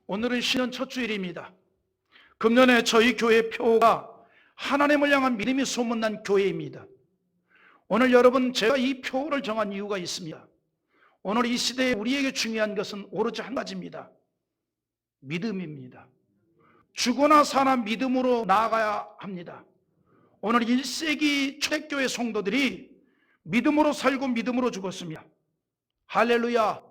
오늘은 신년 첫 주일입니다. 금년에 저희 교회 표가 하나님을 향한 믿음이 소문난 교회입니다. 오늘 여러분, 제가 이 표를 정한 이유가 있습니다. 오늘 이 시대에 우리에게 중요한 것은 오로지 한 가지입니다. 믿음입니다. 죽거나 사나 믿음으로 나아가야 합니다. 오늘 1세기 초대교회 성도들이 믿음으로 살고 믿음으로 죽었습니다. 할렐루야.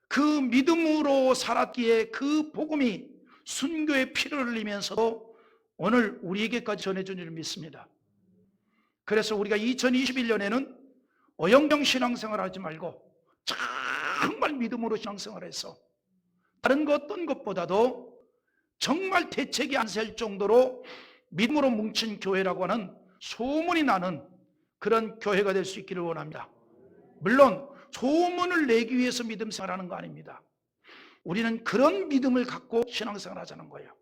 그 믿음으로 살았기에 그 복음이 순교의 피를 흘리면서도 오늘 우리에게까지 전해준 줄 믿습니다. 그래서 우리가 2021년에는 어영령 신앙생활 하지 말고 정말 믿음으로 신앙생활해서 다른 것 어떤 것보다도 정말 대책이 안 셀 정도로 믿음으로 뭉친 교회라고 하는 소문이 나는 그런 교회가 될 수 있기를 원합니다. 물론 소문을 내기 위해서 믿음 생활하는 거 아닙니다. 우리는 그런 믿음을 갖고 신앙생활 하자는 거예요.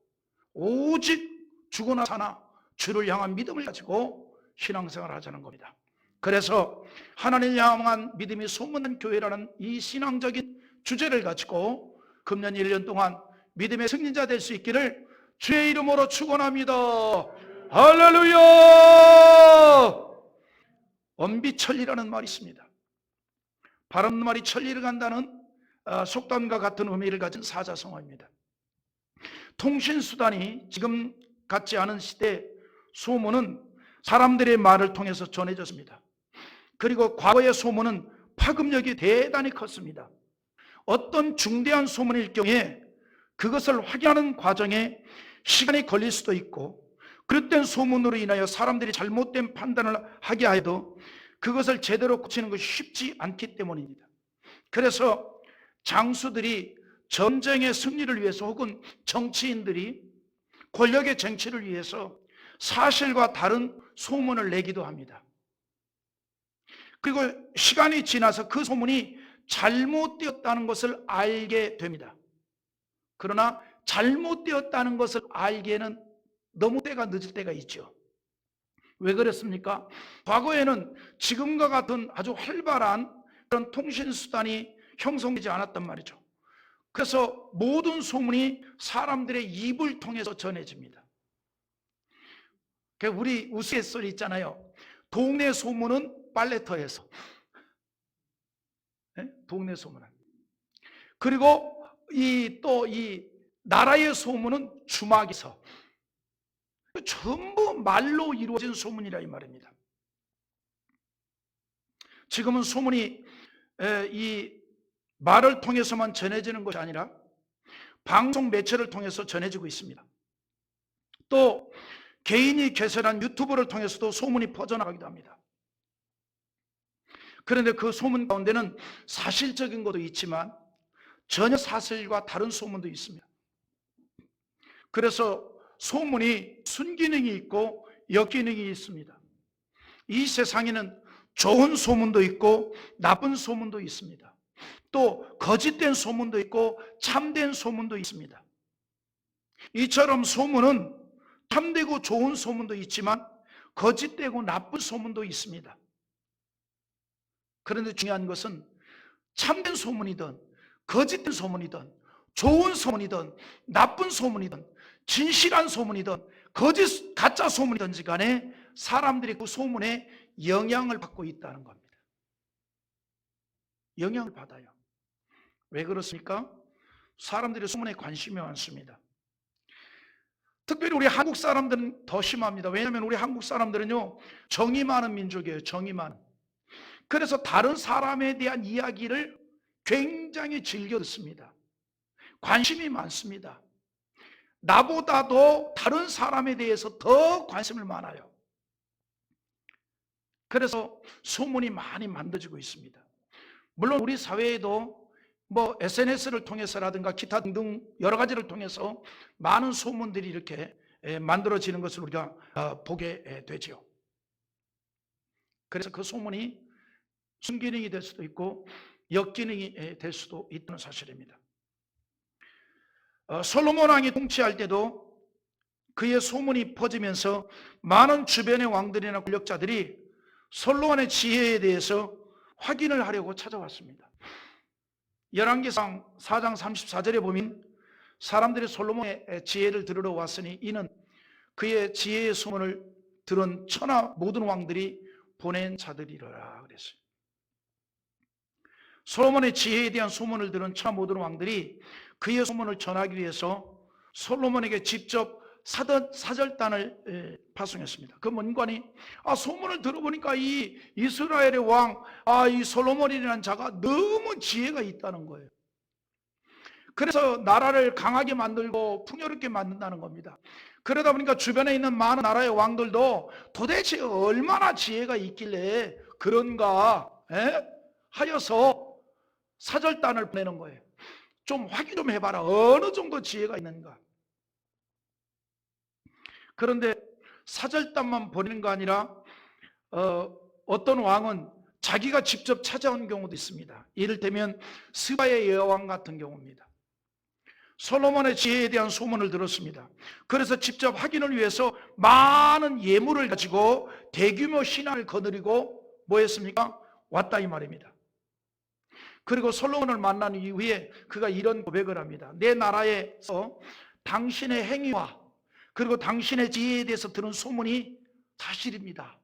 오직 죽거나 사나 주를 향한 믿음을 가지고 신앙생활 하자는 겁니다. 그래서 하나님을 향한 믿음이 소문난 교회라는 이 신앙적인 주제를 가지고 금년 1년 동안 믿음의 승리자 될 수 있기를 주의 이름으로 축원합니다. 할렐루야. 엄비천리라는 말이 있습니다. 바른 말이 천리를 간다는 속담과 같은 의미를 가진 사자성어입니다. 통신수단이 지금 같지 않은 시대 소문은 사람들의 말을 통해서 전해졌습니다. 그리고 과거의 소문은 파급력이 대단히 컸습니다. 어떤 중대한 소문일 경우에 그것을 확인하는 과정에 시간이 걸릴 수도 있고, 그릇된 소문으로 인하여 사람들이 잘못된 판단을 하게 하여도 그것을 제대로 고치는 것이 쉽지 않기 때문입니다. 그래서 장수들이 전쟁의 승리를 위해서 혹은 정치인들이 권력의 쟁취를 위해서 사실과 다른 소문을 내기도 합니다. 그리고 시간이 지나서 그 소문이 잘못되었다는 것을 알게 됩니다. 그러나 잘못되었다는 것을 알기에는 너무 때가 늦을 때가 있죠. 왜 그렇습니까? 과거에는 지금과 같은 아주 활발한 그런 통신수단이 형성되지 않았단 말이죠. 그래서 모든 소문이 사람들의 입을 통해서 전해집니다. 우리 우스갯소리 있잖아요. 동네 소문은 빨래터에서. 네? 동네 소문은. 그리고 이 나라의 소문은 주막에서. 전부 말로 이루어진 소문이라 이 말입니다. 지금은 소문이 이 말을 통해서만 전해지는 것이 아니라 방송 매체를 통해서 전해지고 있습니다. 또 개인이 개설한 유튜브를 통해서도 소문이 퍼져나가기도 합니다. 그런데 그 소문 가운데는 사실적인 것도 있지만 전혀 사실과 다른 소문도 있습니다. 그래서 소문이 순기능이 있고 역기능이 있습니다. 이 세상에는 좋은 소문도 있고 나쁜 소문도 있습니다. 또 거짓된 소문도 있고 참된 소문도 있습니다. 이처럼 소문은 참되고 좋은 소문도 있지만 거짓되고 나쁜 소문도 있습니다. 그런데 중요한 것은 참된 소문이든 거짓된 소문이든 좋은 소문이든 나쁜 소문이든 진실한 소문이든 가짜 소문이든지 간에 사람들이 그 소문에 영향을 받고 있다는 겁니다. 영향을 받아요. 왜 그렇습니까? 사람들이 소문에 관심이 많습니다. 특별히 우리 한국 사람들은 더 심합니다. 왜냐하면 우리 한국 사람들은요, 정이 많은 민족이에요. 정이 많은. 그래서 다른 사람에 대한 이야기를 굉장히 즐겨 듣습니다. 관심이 많습니다. 나보다도 다른 사람에 대해서 더 관심을 많아요. 그래서 소문이 많이 만들어지고 있습니다. 물론 우리 사회에도 SNS를 통해서라든가 기타 등등 여러 가지를 통해서 많은 소문들이 이렇게 만들어지는 것을 우리가 보게 되죠. 그래서 그 소문이 순기능이 될 수도 있고 역기능이 될 수도 있다는 사실입니다. 솔로몬 왕이 통치할 때도 그의 소문이 퍼지면서 많은 주변의 왕들이나 권력자들이 솔로몬의 지혜에 대해서 확인을 하려고 찾아왔습니다. 열왕기상 4장 34절에 보면 사람들이 솔로몬의 지혜를 들으러 왔으니 이는 그의 지혜의 소문을 들은 천하 모든 왕들이 보낸 자들이라 그랬어요. 솔로몬의 지혜에 대한 소문을 들은 천하 모든 왕들이 그의 소문을 전하기 위해서 솔로몬에게 직접 사절단을 파송했습니다. 그 문관이 소문을 들어보니까 이 이스라엘의 왕, 이 솔로몬이라는 자가 너무 지혜가 있다는 거예요. 그래서 나라를 강하게 만들고 풍요롭게 만든다는 겁니다. 그러다 보니까 주변에 있는 많은 나라의 왕들도 도대체 얼마나 지혜가 있길래 그런가 하여서 사절단을 보내는 거예요. 좀 확인 좀 해봐라. 어느 정도 지혜가 있는가. 그런데 사절단만 보내는 거 아니라 어떤 왕은 자기가 직접 찾아온 경우도 있습니다. 이를테면 스바의 여왕 같은 경우입니다. 솔로몬의 지혜에 대한 소문을 들었습니다. 그래서 직접 확인을 위해서 많은 예물을 가지고 대규모 신앙을 거느리고 뭐 했습니까? 왔다 이 말입니다. 그리고 솔로몬을 만난 이후에 그가 이런 고백을 합니다. 내 나라에서 당신의 행위와 그리고 당신의 지혜에 대해서 들은 소문이 사실입니다.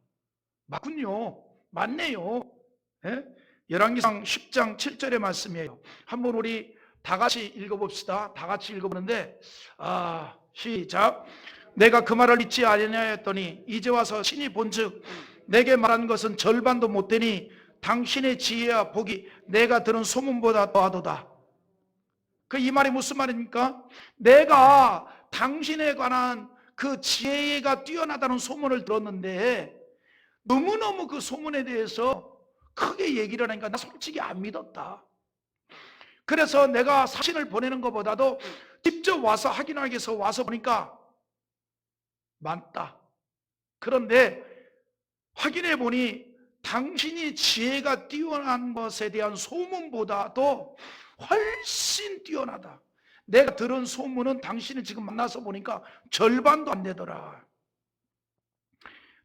맞군요. 맞네요. 열왕기상 10장 7절의 말씀이에요. 한번 우리 다 같이 읽어봅시다. 다 같이 읽어보는데 시작. 내가 그 말을 잊지 아니하였더니 이제 와서 신이 본즉 내게 말한 것은 절반도 못되니 당신의 지혜와 복이 내가 들은 소문보다 더하도다. 이 말이 무슨 말입니까? 내가 당신에 관한 그 지혜가 뛰어나다는 소문을 들었는데 너무너무 그 소문에 대해서 크게 얘기를 하니까 나 솔직히 안 믿었다. 그래서 내가 사신을 보내는 것보다도 직접 와서 확인하기 위해서 와서 보니까 많다. 그런데 확인해 보니 당신이 지혜가 뛰어난 것에 대한 소문보다도 훨씬 뛰어나다. 내가 들은 소문은 당신을 지금 만나서 보니까 절반도 안 되더라.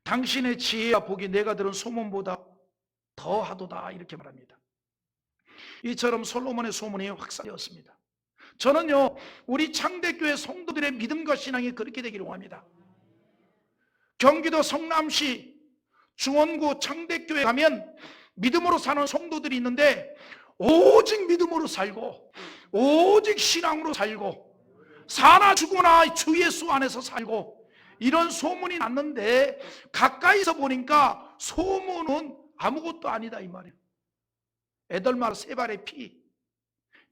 당신의 지혜와 복이 내가 들은 소문보다 더하도다 이렇게 말합니다. 이처럼 솔로몬의 소문이 확산되었습니다. 저는요 우리 창대교회 성도들의 믿음과 신앙이 그렇게 되기를 원합니다. 경기도 성남시 중원구 창대교회 가면 믿음으로 사는 성도들이 있는데 오직 믿음으로 살고 오직 신앙으로 살고 사나 죽으나 주 예수 안에서 살고 이런 소문이 났는데 가까이서 보니까 소문은 아무것도 아니다 이 말이에요. 애들말 세 발의 피.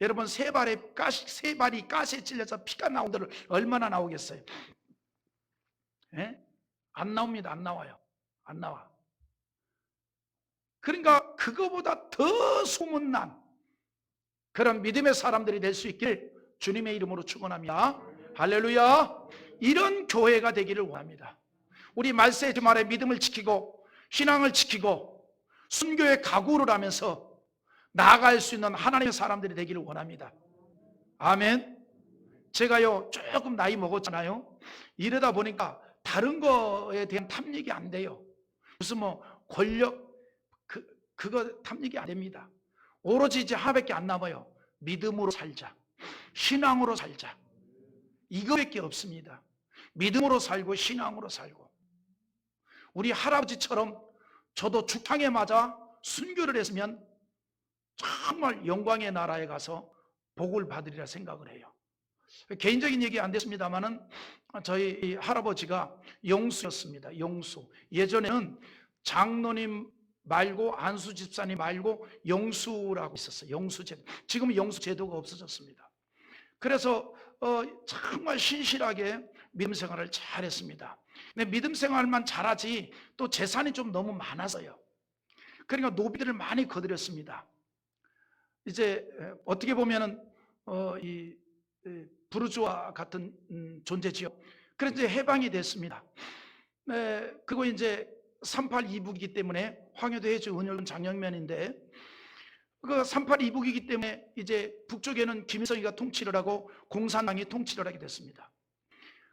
여러분 세 발이 가시에 찔려서 피가 나온 데를 얼마나 나오겠어요? 안 나옵니다. 안 나와요. 안 나와. 그러니까 그거보다 더 소문난 그런 믿음의 사람들이 될 수 있길 주님의 이름으로 축원합니다. 할렐루야. 이런 교회가 되기를 원합니다. 우리 말세 주말에 믿음을 지키고 신앙을 지키고 순교의 각오를 하면서 나아갈 수 있는 하나님의 사람들이 되기를 원합니다. 아멘. 제가요 조금 나이 먹었잖아요. 이러다 보니까 다른 거에 대한 탐닉이 안 돼요. 무슨 뭐 권력 그거 탐닉이 안 됩니다. 오로지 이제 하나밖에 안 남아요. 믿음으로 살자. 신앙으로 살자. 이거밖에 없습니다. 믿음으로 살고 신앙으로 살고. 우리 할아버지처럼 저도 죽탕에 맞아 순교를 했으면 정말 영광의 나라에 가서 복을 받으리라 생각을 해요. 개인적인 얘기 안 됐습니다만은 저희 할아버지가 영수였습니다. 영수. 예전에는 장로님 말고 안수 집사님 말고 영수라고 있었어요. 영수제도. 지금은 영수제도가 없어졌습니다. 그래서 정말 신실하게 믿음 생활을 잘했습니다. 근데 믿음 생활만 잘하지 또 재산이 좀 너무 많아서요. 그러니까 노비들을 많이 거느렸습니다. 이제 어떻게 보면은 이 부르주아 같은 존재지요. 그래서 이제 해방이 됐습니다. 그리고 이제 38 이북이기 때문에 황해도 해주 은혈군 장영면인데 그 38 이북이기 때문에 이제 북쪽에는 김일성이가 통치를 하고 공산당이 통치를 하게 됐습니다.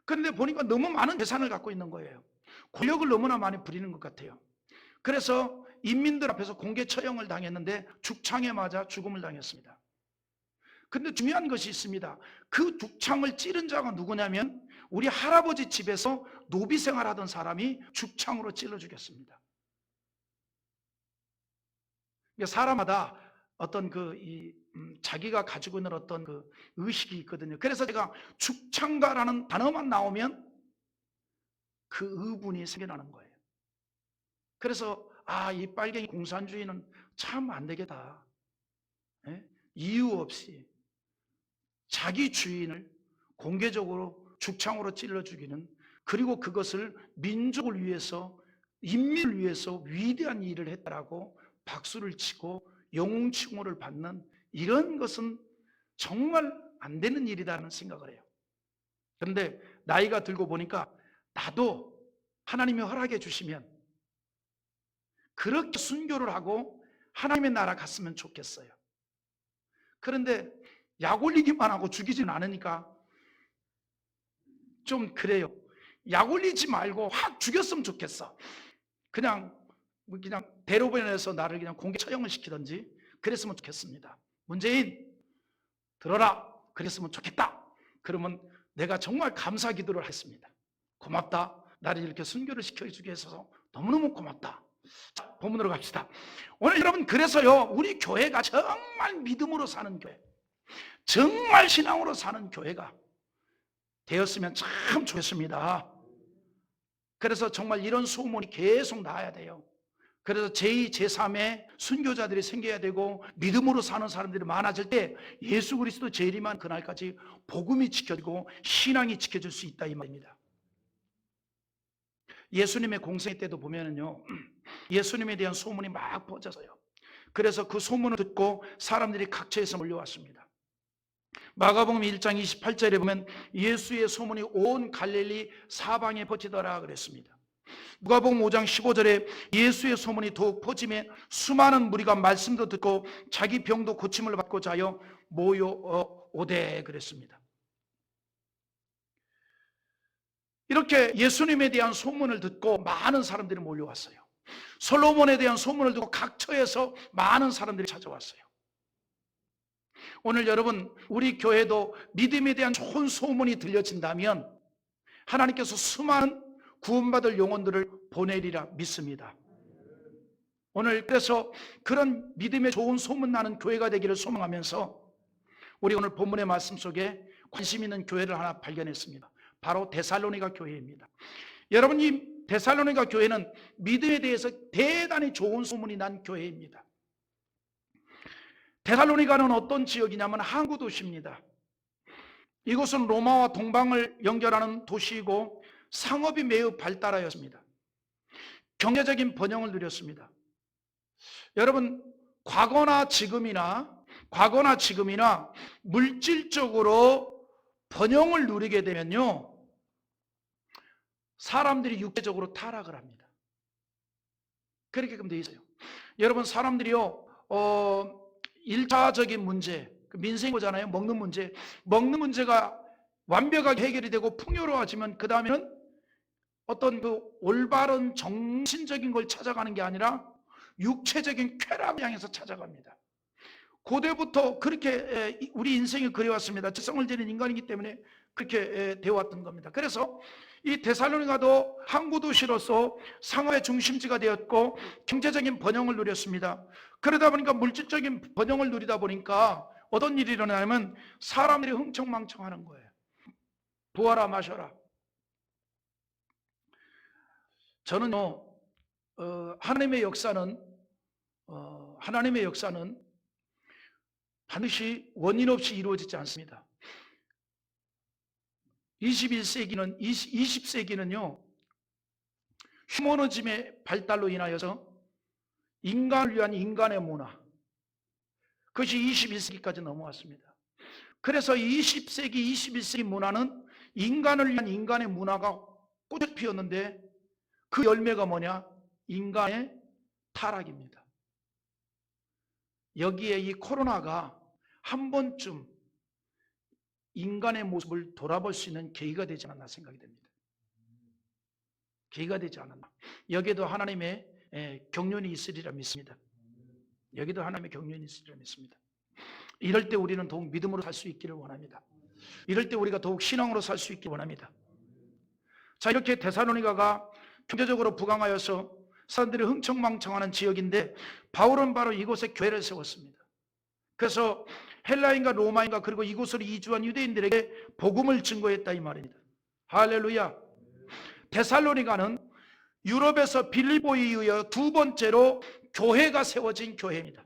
그런데 보니까 너무 많은 재산을 갖고 있는 거예요. 권력을 너무나 많이 부리는 것 같아요. 그래서 인민들 앞에서 공개 처형을 당했는데 죽창에 맞아 죽음을 당했습니다. 근데 중요한 것이 있습니다. 그 죽창을 찌른 자가 누구냐면 우리 할아버지 집에서 노비 생활하던 사람이 죽창으로 찔러 죽였습니다. 사람마다 어떤 자기가 가지고 있는 어떤 그 의식이 있거든요. 그래서 제가 죽창가라는 단어만 나오면 그 의분이 생겨나는 거예요. 그래서 이 빨갱이 공산주의는 참 안 되겠다. 예? 이유 없이 자기 주인을 공개적으로 죽창으로 찔러 죽이는, 그리고 그것을 민족을 위해서, 인민을 위해서 위대한 일을 했다라고 박수를 치고 영웅 칭호를 받는 이런 것은 정말 안 되는 일이라는 생각을 해요. 그런데 나이가 들고 보니까 나도 하나님이 허락해 주시면 그렇게 순교를 하고 하나님의 나라 갔으면 좋겠어요. 그런데 약 올리기만 하고 죽이지는 않으니까 좀 그래요. 약 올리지 말고 확 죽였으면 좋겠어. 그냥 대로변에서 나를 그냥 공개 처형을 시키든지 그랬으면 좋겠습니다. 문재인 들어라, 그랬으면 좋겠다. 그러면 내가 정말 감사 기도를 했습니다. 고맙다, 나를 이렇게 순교를 시켜주게 해서 너무너무 고맙다. 자, 본문으로 갑시다. 오늘 여러분, 그래서요, 우리 교회가 정말 믿음으로 사는 교회, 정말 신앙으로 사는 교회가 되었으면 참 좋겠습니다. 그래서 정말 이런 소문이 계속 나야 돼요. 그래서 제2, 제3의 순교자들이 생겨야 되고 믿음으로 사는 사람들이 많아질 때 예수 그리스도 재림한 그날까지 복음이 지켜지고 신앙이 지켜질 수 있다, 이 말입니다. 예수님의 공생 때도 보면은요, 예수님에 대한 소문이 막 퍼져서요. 그래서 그 소문을 듣고 사람들이 각처에서 몰려왔습니다. 마가복음 1장 28절에 보면 예수의 소문이 온 갈릴리 사방에 퍼지더라 그랬습니다. 누가복음 5장 15절에 예수의 소문이 더욱 퍼지며 수많은 무리가 말씀도 듣고 자기 병도 고침을 받고자 하여 모여오되 그랬습니다. 이렇게 예수님에 대한 소문을 듣고 많은 사람들이 몰려왔어요. 솔로몬에 대한 소문을 듣고 각처에서 많은 사람들이 찾아왔어요. 오늘 여러분, 우리 교회도 믿음에 대한 좋은 소문이 들려진다면 하나님께서 수많은 구원받을 영혼들을 보내리라 믿습니다. 오늘 그래서 그런 믿음에 좋은 소문 나는 교회가 되기를 소망하면서 우리 오늘 본문의 말씀 속에 관심 있는 교회를 하나 발견했습니다. 바로 데살로니가 교회입니다. 여러분, 이 데살로니가 교회는 믿음에 대해서 대단히 좋은 소문이 난 교회입니다. 데살로니가는 어떤 지역이냐면 항구 도시입니다. 이곳은 로마와 동방을 연결하는 도시이고 상업이 매우 발달하였습니다. 경제적인 번영을 누렸습니다. 여러분, 과거나 지금이나 물질적으로 번영을 누리게 되면요, 사람들이 육체적으로 타락을 합니다. 그렇게 되어 있어요. 여러분, 사람들이요, 1차적인 문제, 민생인 거잖아요. 먹는 문제가 완벽하게 해결이 되고 풍요로워지면 그 다음에는 어떤 그 올바른 정신적인 걸 찾아가는 게 아니라 육체적인 쾌락을 향해서 찾아갑니다. 고대부터 그렇게 우리 인생이 그래왔습니다. 지성을 지닌 인간이기 때문에 그렇게 되어왔던 겁니다. 그래서 이 데살로니가도 항구 도시로서 상업의 중심지가 되었고 경제적인 번영을 누렸습니다. 그러다 보니까 물질적인 번영을 누리다 보니까 어떤 일이 일어나냐면 사람들이 흥청망청하는 거예요. 부어라 마셔라. 저는요, 하나님의 역사는 반드시 원인 없이 이루어지지 않습니다. 20세기는요, 휴머니즘의 발달로 인하여서 인간을 위한 인간의 문화, 그것이 21세기까지 넘어왔습니다. 그래서 20세기, 21세기 문화는 인간을 위한 인간의 문화가 꽃을 피웠는데 그 열매가 뭐냐? 인간의 타락입니다. 여기에 이 코로나가 한 번쯤 인간의 모습을 돌아볼 수 있는 계기가 되지 않았나 생각이 됩니다. 계기가 되지 않았나. 여기에도 하나님의 경륜이 있으리라 믿습니다. 여기도 하나님의 경륜이 있으리라 믿습니다. 이럴 때 우리는 더욱 믿음으로 살 수 있기를 원합니다. 이럴 때 우리가 더욱 신앙으로 살 수 있기를 원합니다. 자, 이렇게 데살로니가가 경제적으로 부강하여서 사람들이 흥청망청하는 지역인데 바울은 바로 이곳에 교회를 세웠습니다. 그래서 헬라인과 로마인과 그리고 이곳으로 이주한 유대인들에게 복음을 증거했다 이 말입니다. 할렐루야. 데살로니가는 유럽에서 빌립보에 이어 두 번째로 교회가 세워진 교회입니다.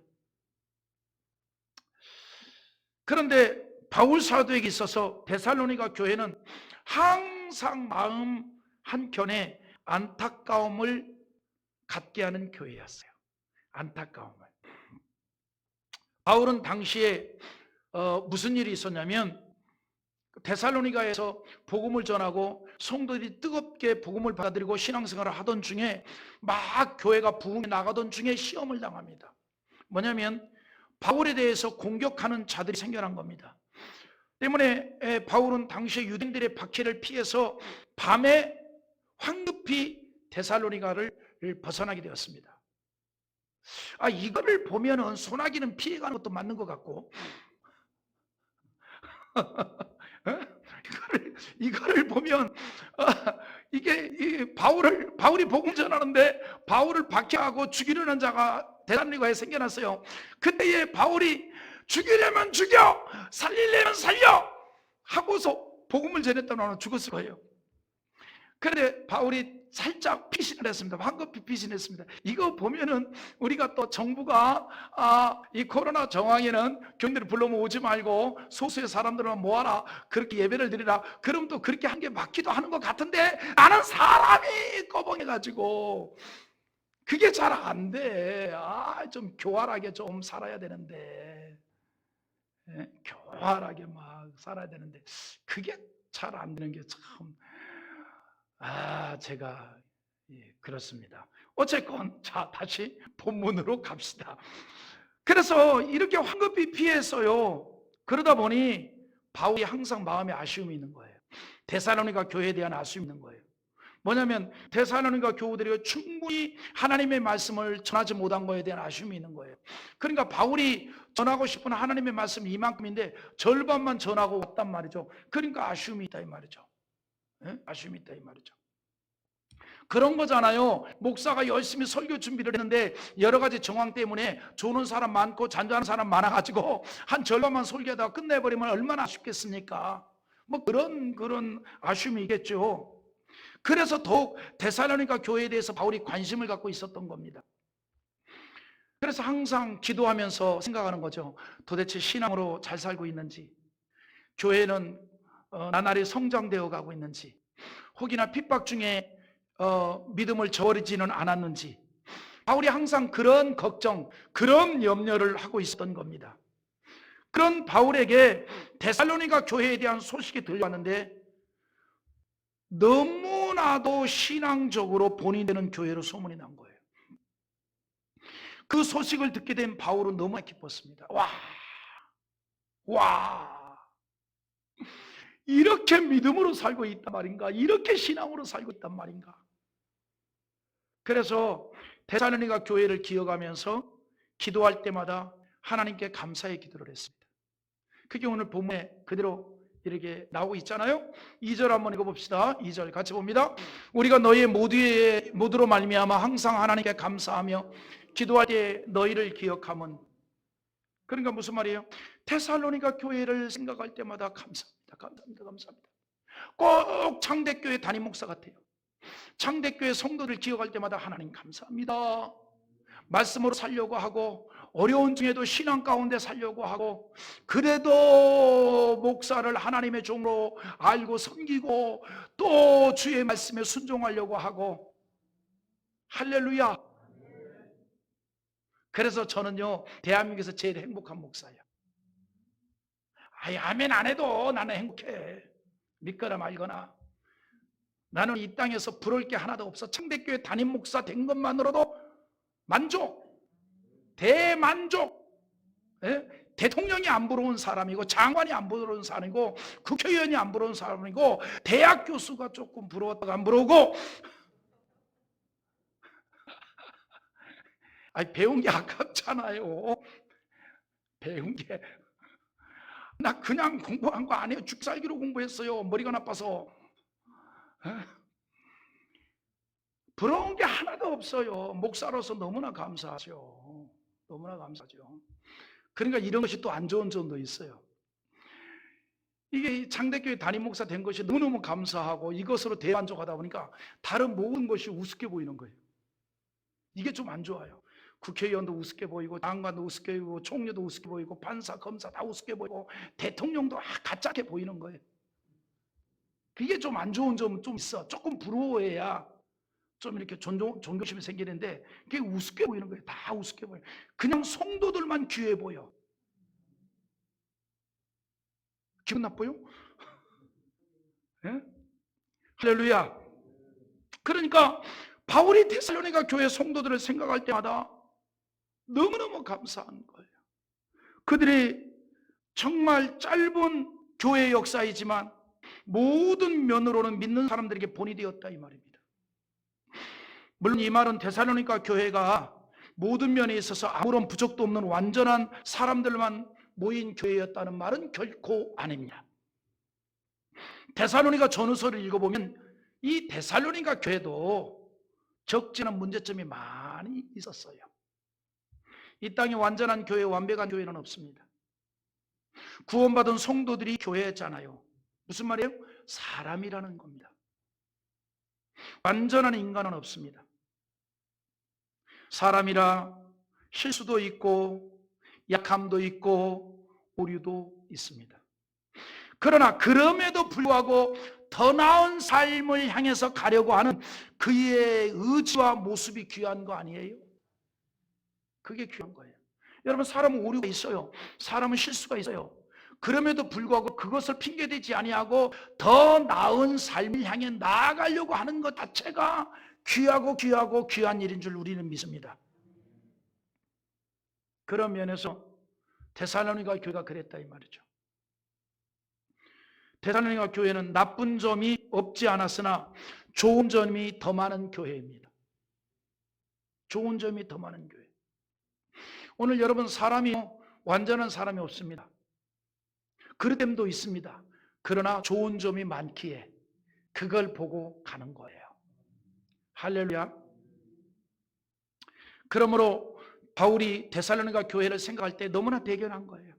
그런데 바울 사도에게 있어서 데살로니가 교회는 항상 마음 한켠에 안타까움을 갖게 하는 교회였어요. 안타까움을. 바울은 당시에 무슨 일이 있었냐면 데살로니가에서 복음을 전하고 성도들이 뜨겁게 복음을 받아들이고 신앙생활을 하던 중에 막 교회가 부흥해 나가던 중에 시험을 당합니다. 뭐냐면 바울에 대해서 공격하는 자들이 생겨난 겁니다. 때문에 바울은 당시에 유대인들의 박해를 피해서 밤에 황급히 데살로니가를 벗어나게 되었습니다. 이거를 보면은 소나기는 피해가는 것도 맞는 것 같고 이거를 보면 이게 바울이 복음 전하는데 바울을 박해하고 죽이려는 자가 데살로니가에 생겨났어요. 그때에 바울이 죽이려면 죽여, 살리려면 살려 하고서 복음을 전했다면 죽었을 거예요. 그런데 바울이 살짝 피신을 했습니다. 황급히 피신했습니다. 이거 보면은 우리가 또 정부가 이 코로나 정황에는 교인들을 불러면 오지 말고 소수의 사람들만 모아라, 그렇게 예배를 드리라, 그럼 또 그렇게 한 게 맞기도 하는 것 같은데 나는 사람이 꺼벙해가지고 그게 잘 안 돼. 좀 교활하게 좀 살아야 되는데, 교활하게 막 살아야 되는데 그게 잘 안 되는 게 참 제가 그렇습니다. 어쨌건 자, 다시 본문으로 갑시다. 그래서 이렇게 황급히 피했어요. 그러다 보니 바울이 항상 마음에 아쉬움이 있는 거예요. 데살로니가 교회에 대한 아쉬움이 있는 거예요. 뭐냐면 데살로니가 교우들이 충분히 하나님의 말씀을 전하지 못한 거에 대한 아쉬움이 있는 거예요. 그러니까 바울이 전하고 싶은 하나님의 말씀이 이만큼인데 절반만 전하고 왔단 말이죠. 그러니까 아쉬움이 있다 이 말이죠. 아쉬움이 있다 이 말이죠. 그런 거잖아요. 목사가 열심히 설교 준비를 했는데 여러 가지 정황 때문에 조는 사람 많고 잔잔한 사람 많아가지고 한 절반만 설교하다가 끝내버리면 얼마나 아쉽겠습니까? 뭐 그런 아쉬움이 있겠죠. 그래서 더욱 데살로니가 교회에 대해서 바울이 관심을 갖고 있었던 겁니다. 그래서 항상 기도하면서 생각하는 거죠. 도대체 신앙으로 잘 살고 있는지, 교회는 나날이 성장되어 가고 있는지, 혹이나 핍박 중에 믿음을 저버리지는 않았는지, 바울이 항상 그런 걱정, 그런 염려를 하고 있었던 겁니다. 그런 바울에게 데살로니가 교회에 대한 소식이 들려왔는데 너무나도 신앙적으로 본이 되는 교회로 소문이 난 거예요. 그 소식을 듣게 된 바울은 너무 기뻤습니다. 와, 이렇게 믿음으로 살고 있단 말인가? 이렇게 신앙으로 살고 있단 말인가? 그래서 데살로니가 교회를 기억하면서 기도할 때마다 하나님께 감사의 기도를 했습니다. 그게 오늘 본문에 그대로 이렇게 나오고 있잖아요. 2절 한번 읽어봅시다. 2절 같이 봅니다. 우리가 너희 모두로 말미암아 항상 하나님께 감사하며 기도할 때 너희를 기억함은, 그러니까 무슨 말이에요? 데살로니가 교회를 생각할 때마다 감사합니다. 감사합니다. 꼭 창대교회 담임 목사 같아요. 창대교회 성도들 기억할 때마다 하나님 감사합니다. 말씀으로 살려고 하고 어려운 중에도 신앙 가운데 살려고 하고, 그래도 목사를 하나님의 종으로 알고 섬기고 또 주의 말씀에 순종하려고 하고, 할렐루야. 그래서 저는요 대한민국에서 제일 행복한 목사예요. 아멘 안 해도 나는 행복해. 믿거나 말거나 나는 이 땅에서 부러울 게 하나도 없어. 창대교회 담임 목사 된 것만으로도 만족, 대만족. 대통령이 안 부러운 사람이고 장관이 안 부러운 사람이고 국회의원이 안 부러운 사람이고 대학 교수가 조금 부러웠다가 안 부러우고 배운 게 아깝잖아요. 배운 게 나 그냥 공부한 거 아니에요. 죽살기로 공부했어요. 머리가 나빠서. 부러운 게 하나도 없어요. 목사로서 너무나 감사하죠. 너무나 감사하죠. 그러니까 이런 것이 또 안 좋은 점도 있어요. 이게 장대교회 담임 목사 된 것이 너무너무 감사하고 이것으로 대만족하다 보니까 다른 모든 것이 우습게 보이는 거예요. 이게 좀 안 좋아요. 국회의원도 우습게 보이고 장관도 우습게 보이고 총리도 우습게 보이고 판사, 검사 다 우습게 보이고 대통령도 가짜게 보이는 거예요. 그게 좀 안 좋은 점은 좀 있어. 조금 부러워해야 좀 이렇게 존경심이 생기는데 그게 우습게 보이는 거예요. 다 우습게 보여요. 그냥 성도들만 귀해 보여. 기분 나빠요? 네? 할렐루야. 그러니까 바울이 데살로니가 교회 성도들을 생각할 때마다 너무너무 감사한 거예요. 그들이 정말 짧은 교회 역사이지만 모든 면으로는 믿는 사람들에게 본이 되었다 이 말입니다. 물론 이 말은 데살로니가 교회가 모든 면에 있어서 아무런 부족도 없는 완전한 사람들만 모인 교회였다는 말은 결코 아닙니다. 데살로니가 전후서를 읽어보면 이 데살로니가 교회도 적지 않은 문제점이 많이 있었어요. 이 땅에 완전한 교회, 완벽한 교회는 없습니다. 구원받은 성도들이 교회였잖아요. 무슨 말이에요? 사람이라는 겁니다. 완전한 인간은 없습니다. 사람이라 실수도 있고 약함도 있고 오류도 있습니다. 그러나 그럼에도 불구하고 더 나은 삶을 향해서 가려고 하는 그의 의지와 모습이 귀한 거 아니에요? 그게 귀한 거예요. 여러분, 사람은 오류가 있어요. 사람은 실수가 있어요. 그럼에도 불구하고 그것을 핑계대지 아니하고 더 나은 삶을 향해 나아가려고 하는 것 자체가 귀하고 귀한 일인 줄 우리는 믿습니다. 그런 면에서 데살로니가 교회가 그랬다 이 말이죠. 데살로니가 교회는 나쁜 점이 없지 않았으나 좋은 점이 더 많은 교회입니다. 좋은 점이 더 많은 교회. 오늘 여러분, 사람이 완전한 사람이 없습니다. 그런 점도 있습니다. 그러나 좋은 점이 많기에 그걸 보고 가는 거예요. 할렐루야. 그러므로 바울이 데살로니가 교회를 생각할 때 너무나 대견한 거예요.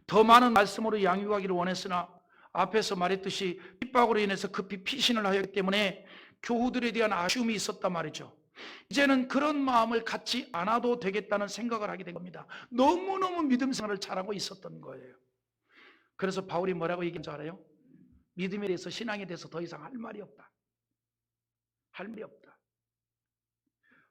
더 많은 말씀으로 양육하기를 원했으나 앞에서 말했듯이 핍박으로 인해서 급히 피신을 하였기 때문에 교우들에 대한 아쉬움이 있었단 말이죠. 이제는 그런 마음을 갖지 않아도 되겠다는 생각을 하게 된 겁니다. 너무너무 믿음 생활을 잘하고 있었던 거예요. 그래서 바울이 뭐라고 얘기한 줄 알아요? 믿음에 대해서, 신앙에 대해서 더 이상 할 말이 없다. 할 말이 없다.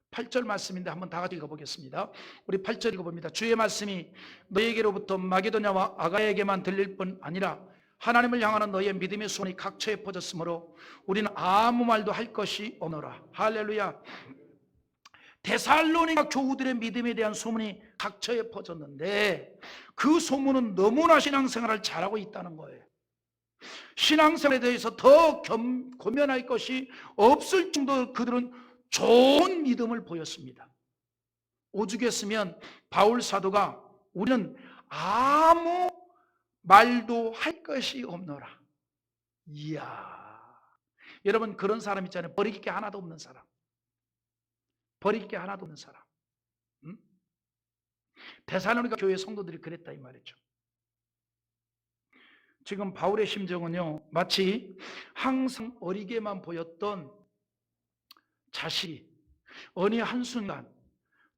8절 말씀인데 한번 다 같이 읽어보겠습니다. 우리 8절 읽어봅니다. 주의 말씀이 너에게로부터 마게도냐와 아가야에게만 들릴 뿐 아니라 하나님을 향하는 너의 믿음의 소문이 각처에 퍼졌으므로 우리는 아무 말도 할 것이 없노라. 할렐루야. 데살로니가 교우들의 믿음에 대한 소문이 각처에 퍼졌는데 그 소문은 너무나 신앙생활을 잘하고 있다는 거예요. 신앙생활에 대해서 더 고면할 것이 없을 정도로 그들은 좋은 믿음을 보였습니다. 오죽했으면 바울 사도가 우리는 아무 말도 할 것이 없노라. 이야, 여러분, 그런 사람 있잖아요. 버릴 게 하나도 없는 사람. 버릴 게 하나도 없는 사람. 데살로니가 교회 성도들이 그랬다 이 말이죠. 지금 바울의 심정은요, 마치 항상 어리게만 보였던 자식이 어느 한순간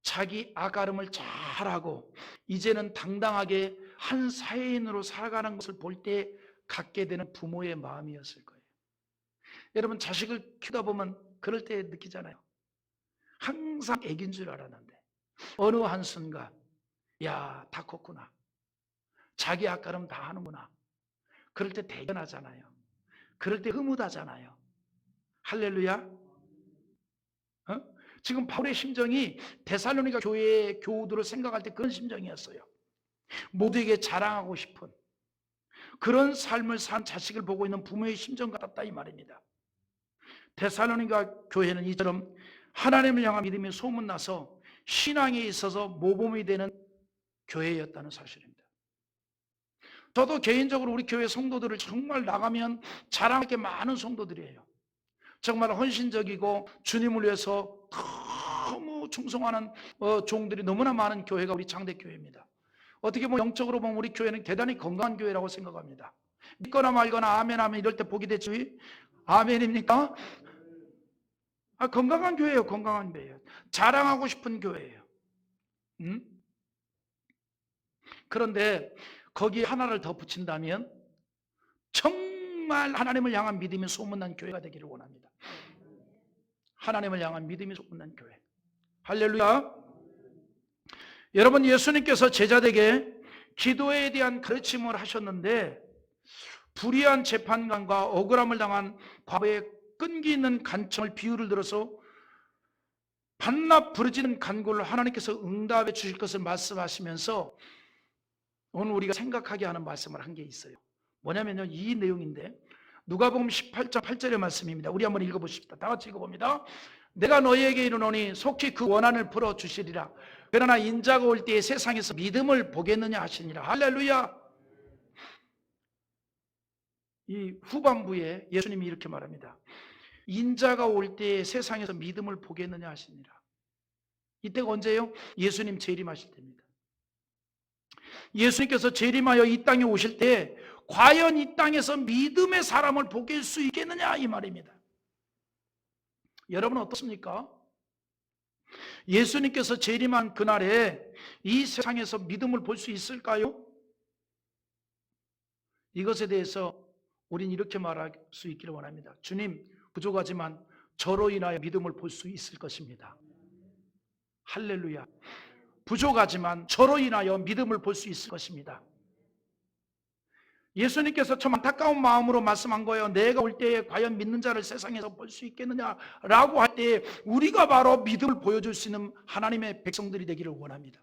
자기 아가름을 잘하고 이제는 당당하게 한 사회인으로 살아가는 것을 볼 때 갖게 되는 부모의 마음이었을 거예요. 여러분, 자식을 키우다 보면 그럴 때 느끼잖아요. 항상 애기인 줄 알았는데 어느 한순간 야, 다 컸구나. 자기 아가름 다 하는구나. 그럴 때 대견하잖아요. 그럴 때 흐뭇하잖아요. 할렐루야. 지금 바울의 심정이 데살로니가 교회의 교우들을 생각할 때 그런 심정이었어요. 모두에게 자랑하고 싶은 그런 삶을 산 자식을 보고 있는 부모의 심정 같았다 이 말입니다. 데살로니가 교회는 이처럼 하나님을 향한 믿음이 소문나서 신앙에 있어서 모범이 되는 교회였다는 사실입니다. 저도 개인적으로 우리 교회 성도들을 정말 나가면 자랑할 게 많은 성도들이에요. 정말 헌신적이고 주님을 위해서 너무 충성하는 종들이 너무나 많은 교회가 우리 장대교회입니다. 어떻게 보면 영적으로 보면 우리 교회는 대단히 건강한 교회라고 생각합니다. 믿거나 말거나 아멘 하면 이럴 때 복이 되지. 아멘입니까? 건강한 교회예요. 건강한 교회예요. 자랑하고 싶은 교회예요. 그런데 거기에 하나를 더 붙인다면 정말 하나님을 향한 믿음이 소문난 교회가 되기를 원합니다. 하나님을 향한 믿음이 소문난 교회. 할렐루야. 여러분, 예수님께서 제자들에게 기도에 대한 가르침을 하셨는데 불의한 재판관과 억울함을 당한 과부의 끈기 있는 간청을 비유를 들어서 반납 부르짖는 간구를 하나님께서 응답해 주실 것을 말씀하시면서 오늘 우리가 생각하게 하는 말씀을 한 게 있어요. 뭐냐면요, 이 내용인데 누가복음 18장 8절의 말씀입니다. 우리 한번 읽어보십시다. 다 같이 읽어봅니다. 내가 너희에게 이르노니 속히 그 원한을 풀어주시리라. 그러나 인자가 올 때에 세상에서 믿음을 보겠느냐 하시니라. 할렐루야. 이 후반부에 예수님이 이렇게 말합니다. 인자가 올 때에 세상에서 믿음을 보겠느냐 하시니라. 이때가 언제예요? 예수님 재림하실 때입니다. 예수님께서 재림하여 이 땅에 오실 때 과연 이 땅에서 믿음의 사람을 보길 수 있겠느냐 이 말입니다. 여러분 어떻습니까? 예수님께서 재림한 그날에 이 세상에서 믿음을 볼 수 있을까요? 이것에 대해서 우린 이렇게 말할 수 있기를 원합니다. 주님, 부족하지만 저로 인하여 믿음을 볼 수 있을 것입니다. 할렐루야. 부족하지만 저로 인하여 믿음을 볼 수 있을 것입니다. 예수님께서 참 안타까운 마음으로 말씀한 거예요. 내가 올 때에 과연 믿는 자를 세상에서 볼 수 있겠느냐라고 할 때 우리가 바로 믿음을 보여줄 수 있는 하나님의 백성들이 되기를 원합니다.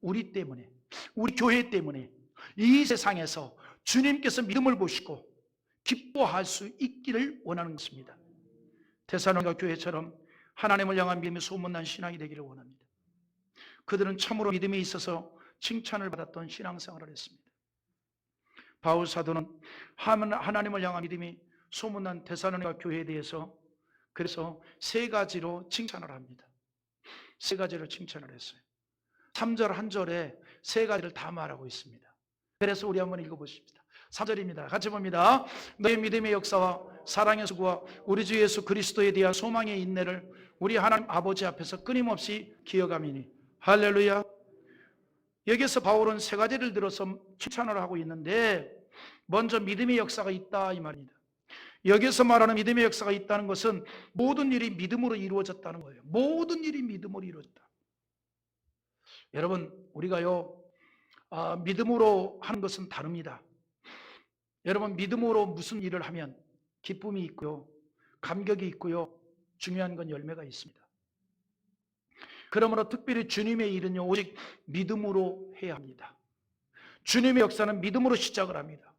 우리 때문에, 우리 교회 때문에 이 세상에서 주님께서 믿음을 보시고 기뻐할 수 있기를 원하는 것입니다. 데살로니가 교회처럼 하나님을 향한 믿음이 소문난 신앙이 되기를 원합니다. 그들은 참으로 믿음에 있어서 칭찬을 받았던 신앙생활을 했습니다. 바울 사도는 하나님을 향한 믿음이 소문난 데살로니가 교회에 대해서 그래서 세 가지로 칭찬을 합니다. 세 가지로 칭찬을 했어요. 3절 한 절에 세 가지를 다 말하고 있습니다. 그래서 우리 한번 읽어보십시다. 3절입니다. 같이 봅니다. 너의 믿음의 역사와 사랑의 수고와 우리 주 예수 그리스도에 대한 소망의 인내를 우리 하나님 아버지 앞에서 끊임없이 기억하미니. 할렐루야. 여기서 바울은 세 가지를 들어서 칭찬을 하고 있는데 먼저 믿음의 역사가 있다 이 말입니다. 여기서 말하는 믿음의 역사가 있다는 것은 모든 일이 믿음으로 이루어졌다는 거예요. 모든 일이 믿음으로 이루어졌다. 여러분 우리가요 믿음으로 하는 것은 다릅니다. 여러분 믿음으로 무슨 일을 하면 기쁨이 있고요, 감격이 있고요, 중요한 건 열매가 있습니다. 그러므로 특별히 주님의 일은요 오직 믿음으로 해야 합니다. 주님의 역사는 믿음으로 시작을 합니다.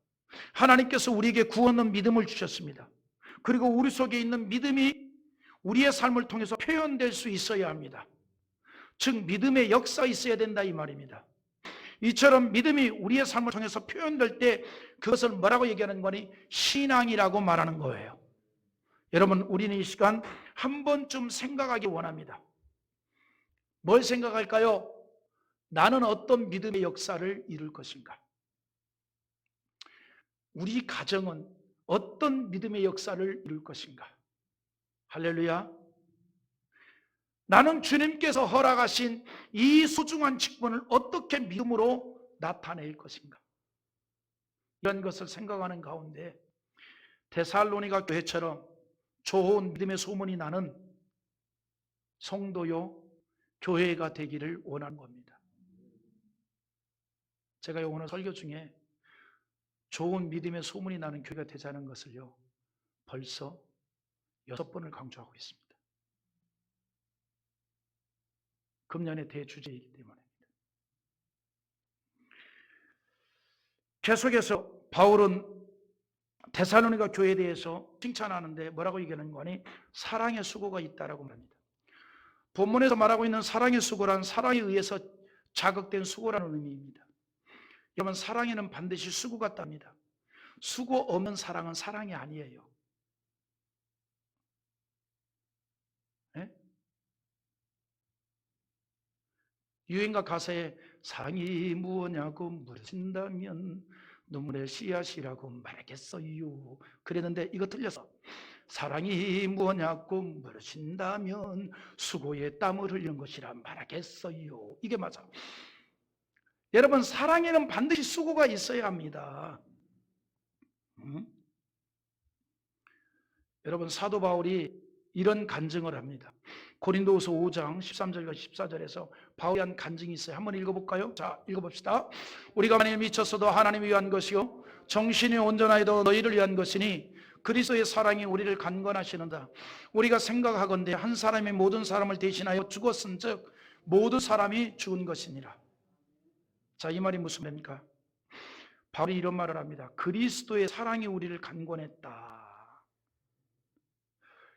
하나님께서 우리에게 구원은 믿음을 주셨습니다. 그리고 우리 속에 있는 믿음이 우리의 삶을 통해서 표현될 수 있어야 합니다. 즉 믿음의 역사 있어야 된다 이 말입니다. 이처럼 믿음이 우리의 삶을 통해서 표현될 때 그것을 뭐라고 얘기하는 거니? 신앙이라고 말하는 거예요. 여러분 우리는 이 시간 한 번쯤 생각하기 원합니다. 뭘 생각할까요? 나는 어떤 믿음의 역사를 이룰 것인가? 우리 가정은 어떤 믿음의 역사를 이룰 것인가? 할렐루야. 나는 주님께서 허락하신 이 소중한 직분을 어떻게 믿음으로 나타낼 것인가? 이런 것을 생각하는 가운데 데살로니가 교회처럼 좋은 믿음의 소문이 나는 성도요 교회가 되기를 원하는 겁니다. 제가 오늘 설교 중에 좋은 믿음의 소문이 나는 교회가 되자는 것을요 벌써 6번을 강조하고 있습니다. 금년의 대주제이기 때문입니다. 계속해서 바울은 데살로니가 교회에 대해서 칭찬하는데 뭐라고 얘기하는 거니? 사랑의 수고가 있다라고 말합니다. 본문에서 말하고 있는 사랑의 수고란 사랑에 의해서 자극된 수고라는 의미입니다. 여러분, 사랑에는 반드시 수고가 있답니다. 수고 없는 사랑은 사랑이 아니에요. 네? 유행가 가사에 사랑이 무엇냐고 물으신다면 눈물의 씨앗이라고 말하겠어요. 그랬는데 이거 틀렸어. 사랑이 무엇냐고 물으신다면 수고의 땀을 흘린 것이라 말하겠어요. 이게 맞아. 여러분, 사랑에는 반드시 수고가 있어야 합니다. 여러분, 사도 바울이 이런 간증을 합니다. 고린도후서 5장 13절과 14절에서 바울이 한 간증이 있어요. 한번 읽어볼까요? 자, 읽어봅시다. 우리가 만일 미쳤어도 하나님을 위한 것이요 정신이 온전하여도 너희를 위한 것이니 그리스도의 사랑이 우리를 강건하시는다. 우리가 생각하건대 한 사람이 모든 사람을 대신하여 죽었은즉 모든 사람이 죽은 것이니라. 자, 이 말이 무슨 말입니까? 바울이 이런 말을 합니다. 그리스도의 사랑이 우리를 강건했다.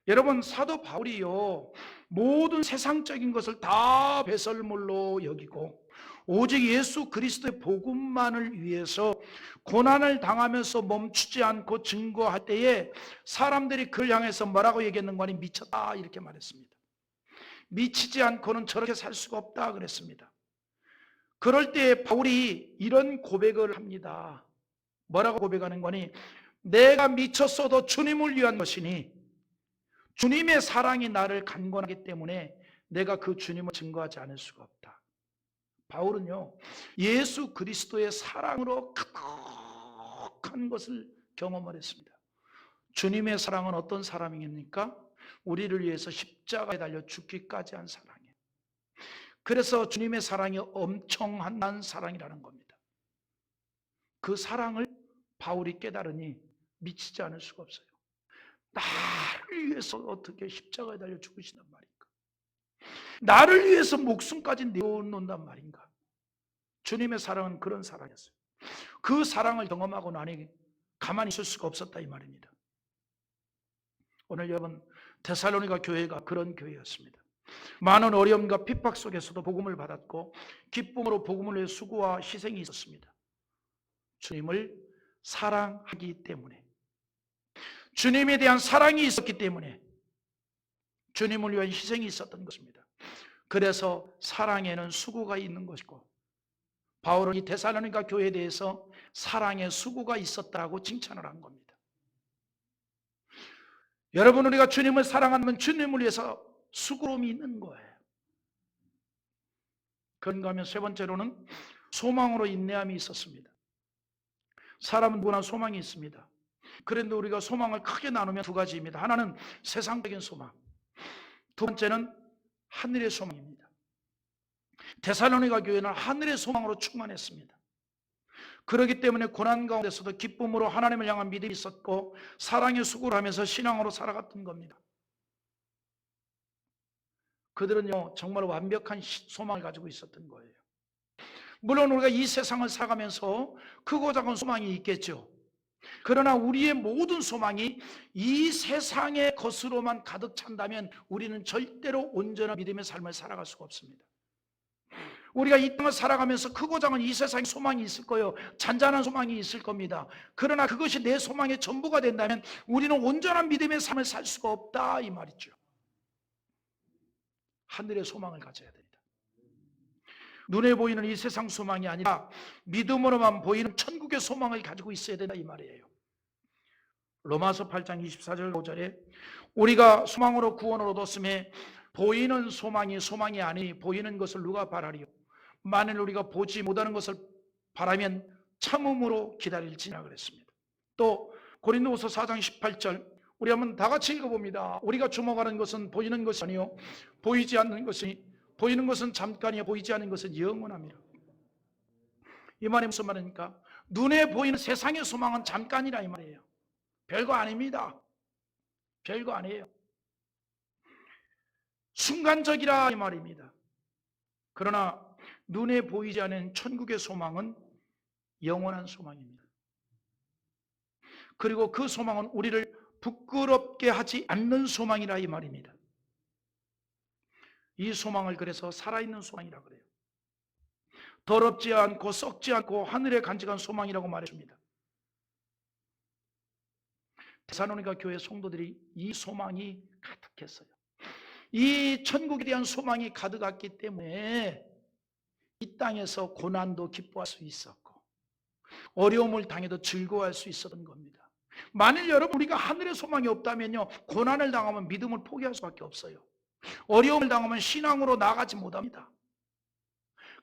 여러분, 사도 바울이요 모든 세상적인 것을 다 배설물로 여기고 오직 예수 그리스도의 복음만을 위해서 고난을 당하면서 멈추지 않고 증거할 때에 사람들이 그를 향해서 뭐라고 얘기했는가 하니 미쳤다 이렇게 말했습니다. 미치지 않고는 저렇게 살 수가 없다 그랬습니다. 그럴 때 바울이 이런 고백을 합니다. 뭐라고 고백하는 거니? 내가 미쳤어도 주님을 위한 것이니 주님의 사랑이 나를 강건하기 때문에 내가 그 주님을 증거하지 않을 수가 없다. 바울은요 예수 그리스도의 사랑으로 가득한 것을 경험을 했습니다. 주님의 사랑은 어떤 사랑입니까? 우리를 위해서 십자가에 달려 죽기까지 한 사랑이에요. 그래서 주님의 사랑이 엄청난 사랑이라는 겁니다. 그 사랑을 바울이 깨달으니 미치지 않을 수가 없어요. 나를 위해서 어떻게 십자가에 달려 죽으신단 말인가? 나를 위해서 목숨까지 내어놓는단 말인가? 주님의 사랑은 그런 사랑이었어요. 그 사랑을 경험하고 나니 가만히 있을 수가 없었다 이 말입니다. 오늘 여러분, 데살로니가 교회가 그런 교회였습니다. 많은 어려움과 핍박 속에서도 복음을 받았고 기쁨으로 복음을 위해 수고와 희생이 있었습니다. 주님을 사랑하기 때문에, 주님에 대한 사랑이 있었기 때문에 주님을 위한 희생이 있었던 것입니다. 그래서 사랑에는 수고가 있는 것이고 바울은 이 데살로니가 교회에 대해서 사랑에 수고가 있었다고 칭찬을 한 겁니다. 여러분, 우리가 주님을 사랑하면 주님을 위해서 수고로움이 있는 거예요. 그런가 하면 세 번째로는 소망으로 인내함이 있었습니다. 사람은 누구나 소망이 있습니다. 그런데 우리가 소망을 크게 나누면 두 가지입니다. 하나는 세상적인 소망, 두 번째는 하늘의 소망입니다. 데살로니가 교회는 하늘의 소망으로 충만했습니다. 그렇기 때문에 고난 가운데서도 기쁨으로 하나님을 향한 믿음이 있었고 사랑의 수고를 하면서 신앙으로 살아갔던 겁니다. 그들은요 정말 완벽한 소망을 가지고 있었던 거예요. 물론 우리가 이 세상을 살아가면서 크고 작은 소망이 있겠죠. 그러나 우리의 모든 소망이 이 세상의 것으로만 가득 찬다면 우리는 절대로 온전한 믿음의 삶을 살아갈 수가 없습니다. 우리가 이 땅을 살아가면서 크고 작은 이 세상에 소망이 있을 거예요. 잔잔한 소망이 있을 겁니다. 그러나 그것이 내 소망의 전부가 된다면 우리는 온전한 믿음의 삶을 살 수가 없다 이 말이죠. 하늘의 소망을 가져야 됩니다. 눈에 보이는 이 세상 소망이 아니라 믿음으로만 보이는 천국의 소망을 가지고 있어야 된다 이 말이에요. 로마서 8장 24절 5절에 우리가 소망으로 구원을 얻었음에 보이는 소망이 아니 보이는 것을 누가 바라리요? 만일 우리가 보지 못하는 것을 바라면 참음으로 기다릴지라 그랬습니다. 또 고린도후서 4장 18절 우리 한번 다 같이 읽어봅니다. 우리가 주목하는 것은 보이는 것이 아니요 보이지 않는 것이니 보이는 것은 잠깐이요 보이지 않는 것은 영원합니다. 이 말이 무슨 말입니까? 눈에 보이는 세상의 소망은 잠깐이라 이 말이에요. 별거 아닙니다. 별거 아니에요. 순간적이라 이 말입니다. 그러나 눈에 보이지 않는 천국의 소망은 영원한 소망입니다. 그리고 그 소망은 우리를 부끄럽게 하지 않는 소망이라 이 말입니다. 이 소망을 그래서 살아있는 소망이라 그래요. 더럽지 않고 썩지 않고 하늘에 간직한 소망이라고 말했습니다. 데살로니가 교회 성도들이 이 소망이 가득했어요. 이 천국에 대한 소망이 가득했기 때문에 이 땅에서 고난도 기뻐할 수 있었고 어려움을 당해도 즐거워할 수 있었던 겁니다. 만일 여러분 우리가 하늘의 소망이 없다면요, 고난을 당하면 믿음을 포기할 수밖에 없어요. 어려움을 당하면 신앙으로 나가지 못합니다.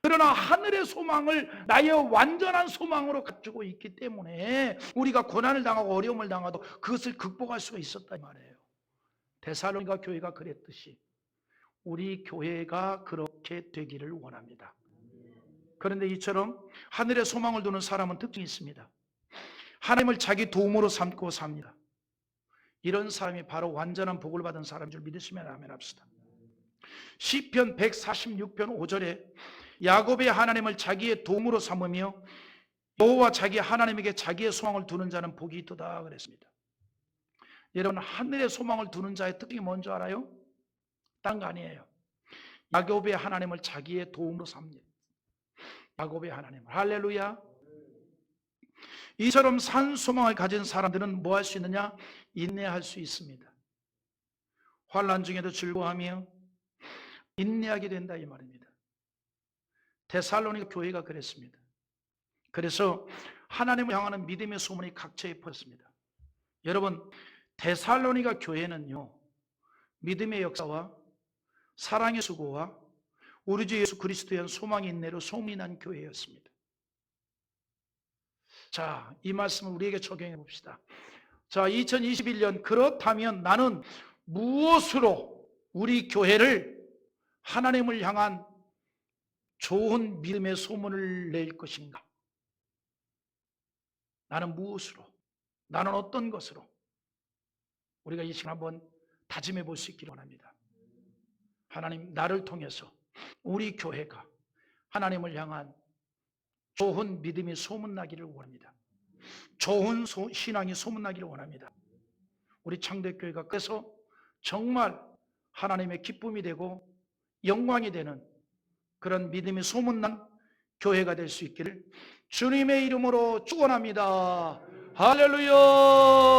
그러나 하늘의 소망을 나의 완전한 소망으로 갖추고 있기 때문에 우리가 고난을 당하고 어려움을 당하도 그것을 극복할 수가 있었단 말이에요. 데살로니가 교회가 그랬듯이 우리 교회가 그렇게 되기를 원합니다. 그런데 이처럼 하늘의 소망을 두는 사람은 특징이 있습니다. 하나님을 자기 도움으로 삼고 삽니다. 이런 사람이 바로 완전한 복을 받은 사람인 줄 믿으시면 아멘 합시다. 시편 146편 5절에 야곱의 하나님을 자기의 도움으로 삼으며 여호와 자기 하나님에게 자기의 소망을 두는 자는 복이 있도다 그랬습니다. 여러분, 하늘의 소망을 두는 자의 특징이 뭔지 알아요? 딴 거 아니에요. 야곱의 하나님을 자기의 도움으로 삼니다. 야곱의 하나님을. 할렐루야. 이처럼 산 소망을 가진 사람들은 뭐 할 수 있느냐? 인내할 수 있습니다. 환난 중에도 즐거워하며 인내하게 된다 이 말입니다. 데살로니가 교회가 그랬습니다. 그래서 하나님을 향하는 믿음의 소문이 각처에 퍼졌습니다. 여러분, 데살로니가 교회는요, 믿음의 역사와 사랑의 수고와 우리 주 예수 그리스도에 대한 소망의 인내로 소문이 난 교회였습니다. 자, 이 말씀을 우리에게 적용해 봅시다. 자, 2021년 그렇다면 나는 무엇으로 우리 교회를 하나님을 향한 좋은 믿음의 소문을 낼 것인가? 나는 무엇으로? 나는 어떤 것으로? 우리가 이 시간 한번 다짐해 볼 수 있기를 원합니다. 하나님, 나를 통해서 우리 교회가 하나님을 향한 좋은 믿음이 소문나기를 원합니다. 좋은 신앙이 소문나기를 원합니다. 우리 창대교회가 그래서 정말 하나님의 기쁨이 되고 영광이 되는 그런 믿음이 소문난 교회가 될 수 있기를 주님의 이름으로 축원합니다. 할렐루야.